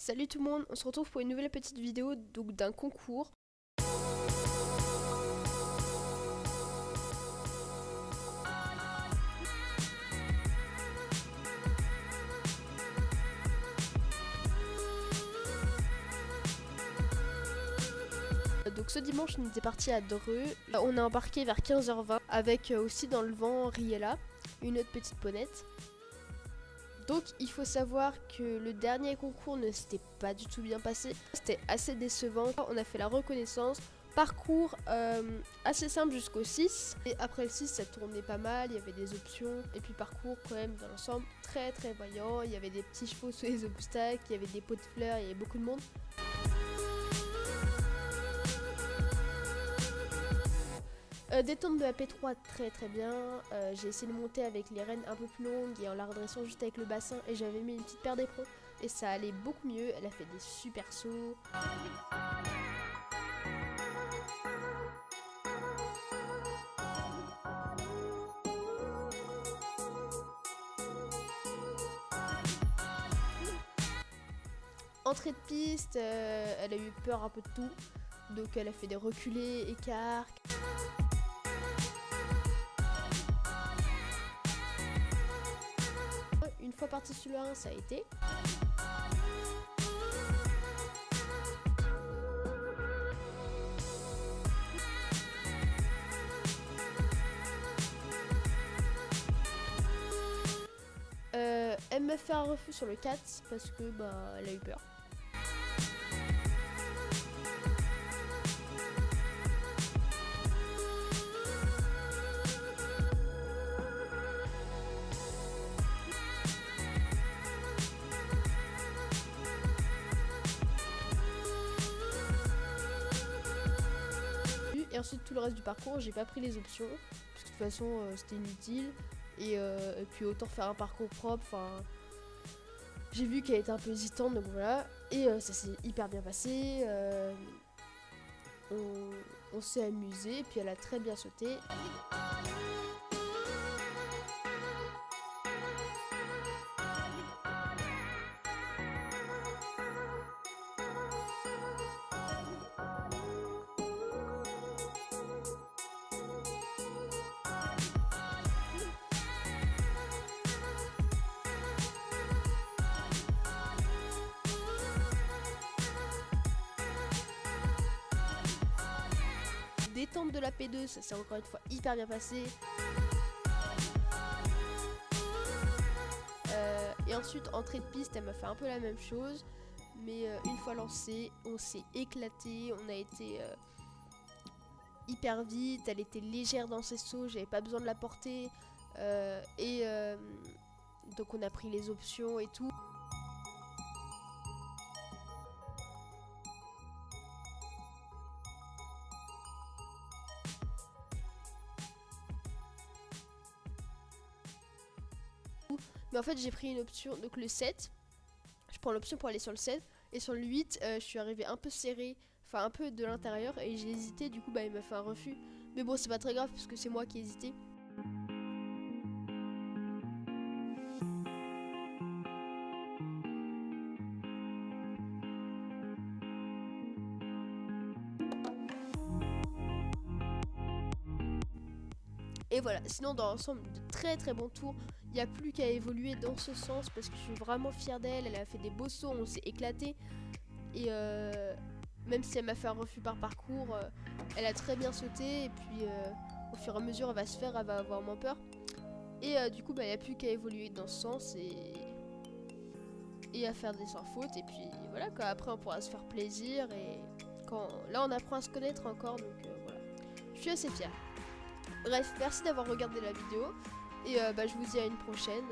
Salut tout le monde, on se retrouve pour une nouvelle petite vidéo donc d'un concours. Donc ce dimanche on était parti à Dreux, on a embarqué vers 15h20 avec aussi dans le vent Riella, une autre petite ponette. Donc il faut savoir que le dernier concours ne s'était pas du tout bien passé, c'était assez décevant. On a fait la reconnaissance, parcours assez simple jusqu'au 6. Et après le 6 ça tournait pas mal, il y avait des options. Et puis parcours quand même dans l'ensemble très voyant, il y avait des petits chevaux sous les obstacles, il y avait des pots de fleurs, il y avait beaucoup de monde. Détente de la P3 très bien, j'ai essayé de monter avec les rênes un peu plus longues et en la redressant juste avec le bassin et j'avais mis une petite paire d'éperons et ça allait beaucoup mieux, elle a fait des super sauts. Entrée de piste, elle a eu peur un peu de tout, donc elle a fait des reculés, écarts. Une fois parti sur le 1, ça a été. Elle m'a fait un refus sur le 4 parce que elle a eu peur. Et ensuite tout le reste du parcours j'ai pas pris les options parce que de toute façon c'était inutile et puis autant faire un parcours propre. Enfin, j'ai vu qu'elle était un peu hésitante donc voilà, et ça s'est hyper bien passé. On s'est amusé et puis elle a très bien sauté. Détente de la P2, ça s'est encore une fois hyper bien passé. Et ensuite entrée de piste, elle m'a fait un peu la même chose, mais une fois lancée, on s'est éclaté, on a été hyper vite, elle était légère dans ses sauts, j'avais pas besoin de la porter, donc on a pris les options et tout. Mais en fait j'ai pris une option, donc le 7, je prends l'option pour aller sur le 7, et sur le 8 je suis arrivée un peu serrée, enfin un peu de l'intérieur, et j'ai hésité, du coup il m'a fait un refus. Mais bon c'est pas très grave parce que c'est moi qui ai hésité. Et voilà, sinon dans l'ensemble de très bons tours, il n'y a plus qu'à évoluer dans ce sens parce que je suis vraiment fière d'elle, elle a fait des beaux sauts, on s'est éclaté. Et même si elle m'a fait un refus par parcours, elle a très bien sauté et puis au fur et à mesure elle va se faire, elle va avoir moins peur. Et du coup il n'y a plus qu'à évoluer dans ce sens et à faire des sans fautes. Et puis voilà quoi, après on pourra se faire plaisir et là on apprend à se connaître encore, donc voilà. Je suis assez fière. Bref, merci d'avoir regardé la vidéo et je vous dis à une prochaine.